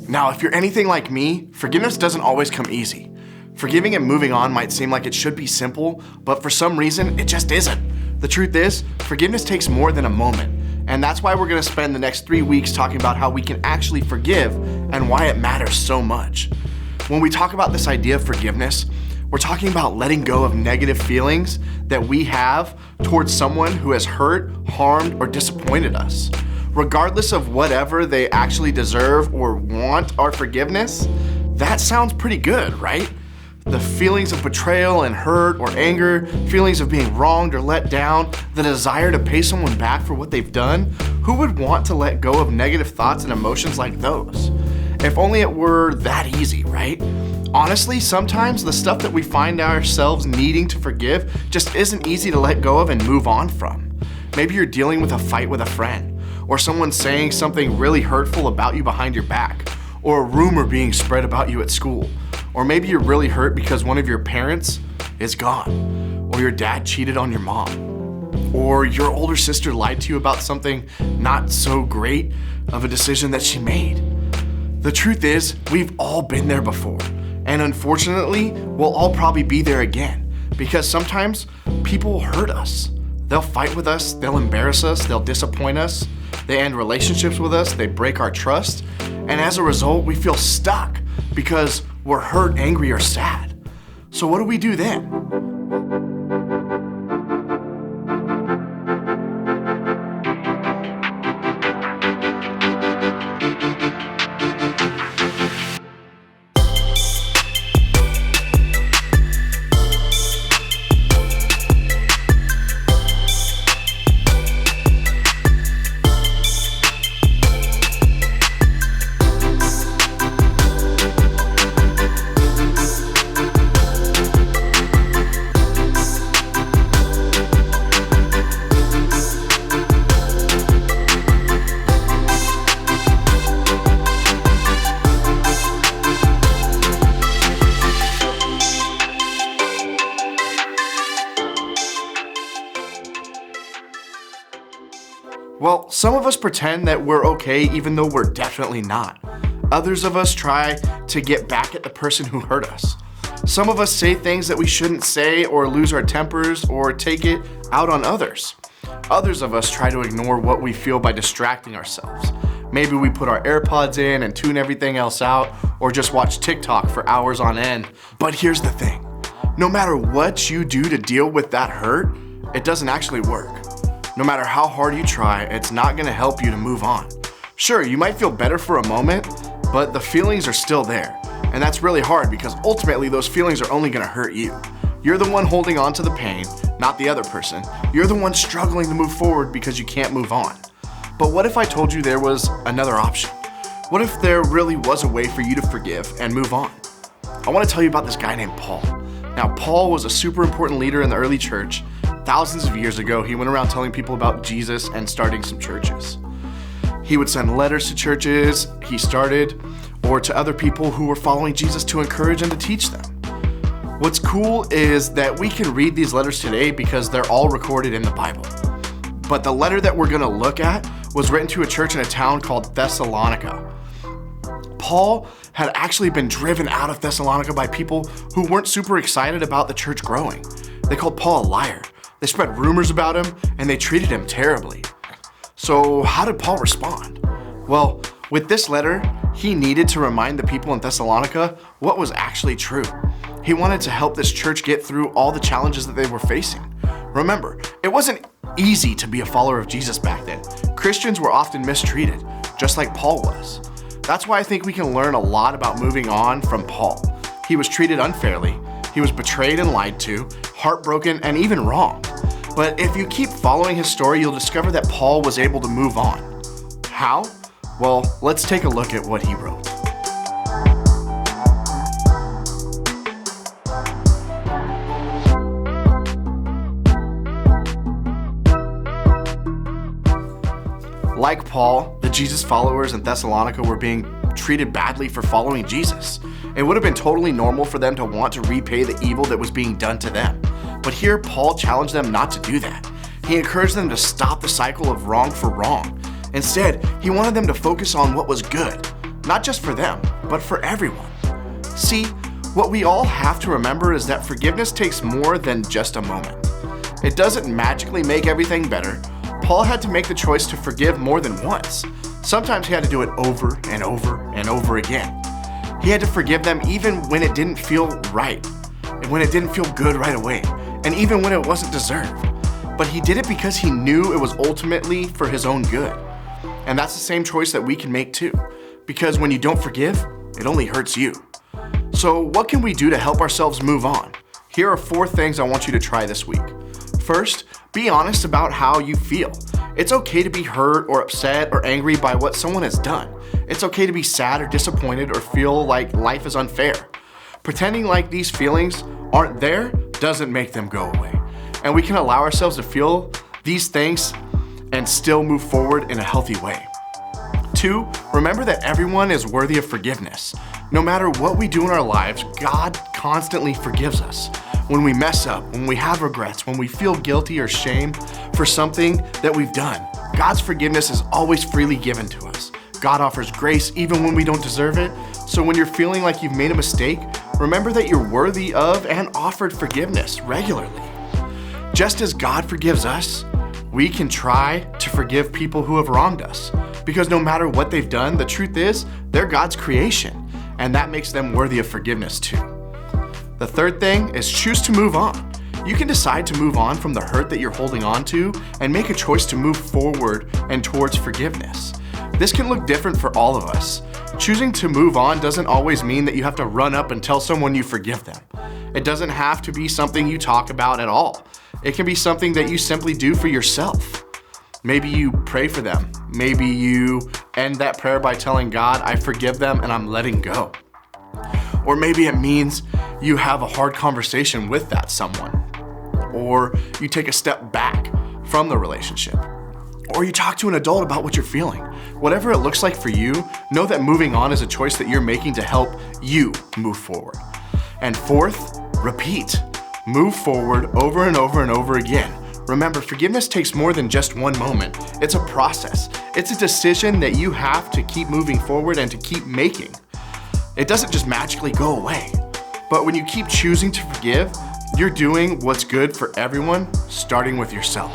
Now, if you're anything like me, forgiveness doesn't always come easy. Forgiving and moving on might seem like it should be simple, but for some reason, it just isn't. The truth is, forgiveness takes more than a moment, and that's why we're gonna spend the next 3 weeks talking about how we can actually forgive and why it matters so much. When we talk about this idea of forgiveness, we're talking about letting go of negative feelings that we have towards someone who has hurt, harmed, or disappointed us. Regardless of whatever they actually deserve or want our forgiveness, that sounds pretty good, right? The feelings of betrayal and hurt or anger, feelings of being wronged or let down, the desire to pay someone back for what they've done, who would want to let go of negative thoughts and emotions like those? If only it were that easy, right? Honestly, sometimes the stuff that we find ourselves needing to forgive just isn't easy to let go of and move on from. Maybe you're dealing with a fight with a friend, or someone saying something really hurtful about you behind your back, or a rumor being spread about you at school. Or maybe you're really hurt because one of your parents is gone, or your dad cheated on your mom, or your older sister lied to you about something not so great of a decision that she made. The truth is, we've all been there before, and unfortunately, we'll all probably be there again, because sometimes people hurt us. They'll fight with us, they'll embarrass us, they'll disappoint us, they end relationships with us, they break our trust, and as a result, we feel stuck because we're hurt, angry, or sad. So what do we do then? Well, some of us pretend that we're okay even though we're definitely not. Others of us try to get back at the person who hurt us. Some of us say things that we shouldn't say or lose our tempers or take it out on others. Others of us try to ignore what we feel by distracting ourselves. Maybe we put our AirPods in and tune everything else out, or just watch TikTok for hours on end. But here's the thing, no matter what you do to deal with that hurt, it doesn't actually work. No matter how hard you try, it's not gonna help you to move on. Sure, you might feel better for a moment, but the feelings are still there. And that's really hard because ultimately those feelings are only gonna hurt you. You're the one holding on to the pain, not the other person. You're the one struggling to move forward because you can't move on. But what if I told you there was another option? What if there really was a way for you to forgive and move on? I wanna tell you about this guy named Paul. Now, Paul was a super important leader in the early church. Thousands of years ago, he went around telling people about Jesus and starting some churches. He would send letters to churches he started or to other people who were following Jesus to encourage and to teach them. What's cool is that we can read these letters today because they're all recorded in the Bible. But the letter that we're gonna look at was written to a church in a town called Thessalonica. Paul had actually been driven out of Thessalonica by people who weren't super excited about the church growing. They called Paul a liar. They spread rumors about him, and they treated him terribly. So how did Paul respond? Well, with this letter, he needed to remind the people in Thessalonica what was actually true. He wanted to help this church get through all the challenges that they were facing. Remember, it wasn't easy to be a follower of Jesus back then. Christians were often mistreated, just like Paul was. That's why I think we can learn a lot about moving on from Paul. He was treated unfairly, he was betrayed and lied to, heartbroken, and even wronged. But if you keep following his story, you'll discover that Paul was able to move on. How? Well, let's take a look at what he wrote. Like Paul, the Jesus followers in Thessalonica were being treated badly for following Jesus. It would have been totally normal for them to want to repay the evil that was being done to them. But here, Paul challenged them not to do that. He encouraged them to stop the cycle of wrong for wrong. Instead, he wanted them to focus on what was good. not just for them, but for everyone. See, what we all have to remember is that forgiveness takes more than just a moment. It doesn't magically make everything better. Paul had to make the choice to forgive more than once. Sometimes he had to do it over and over and over again. He had to forgive them even when it didn't feel right, and when it didn't feel good right away, and even when it wasn't deserved. But he did it because he knew it was ultimately for his own good. And that's the same choice that we can make too. Because when you don't forgive, it only hurts you. So what can we do to help ourselves move on? Here are 4 things I want you to try this week. First, be honest about how you feel. It's okay to be hurt or upset or angry by what someone has done. It's okay to be sad or disappointed or feel like life is unfair. Pretending like these feelings aren't there doesn't make them go away. And we can allow ourselves to feel these things and still move forward in a healthy way. 2, remember that everyone is worthy of forgiveness. No matter what we do in our lives, God constantly forgives us. When we mess up, when we have regrets, when we feel guilty or shame for something that we've done, God's forgiveness is always freely given to us. God offers grace even when we don't deserve it. So when you're feeling like you've made a mistake, remember that you're worthy of and offered forgiveness regularly. Just as God forgives us, we can try to forgive people who have wronged us. Because no matter what they've done, the truth is, they're God's creation, and that makes them worthy of forgiveness too. The third thing is choose to move on. You can decide to move on from the hurt that you're holding on to and make a choice to move forward and towards forgiveness. This can look different for all of us. Choosing to move on doesn't always mean that you have to run up and tell someone you forgive them. It doesn't have to be something you talk about at all. It can be something that you simply do for yourself. Maybe you pray for them. Maybe you end that prayer by telling God, I forgive them and I'm letting go. Or maybe it means you have a hard conversation with that someone. Or you take a step back from the relationship. Or you talk to an adult about what you're feeling. Whatever it looks like for you, know that moving on is a choice that you're making to help you move forward. And 4th, repeat. Move forward over and over and over again. Remember, forgiveness takes more than just one moment. It's a process. It's a decision that you have to keep moving forward and to keep making. It doesn't just magically go away. But when you keep choosing to forgive, you're doing what's good for everyone, starting with yourself.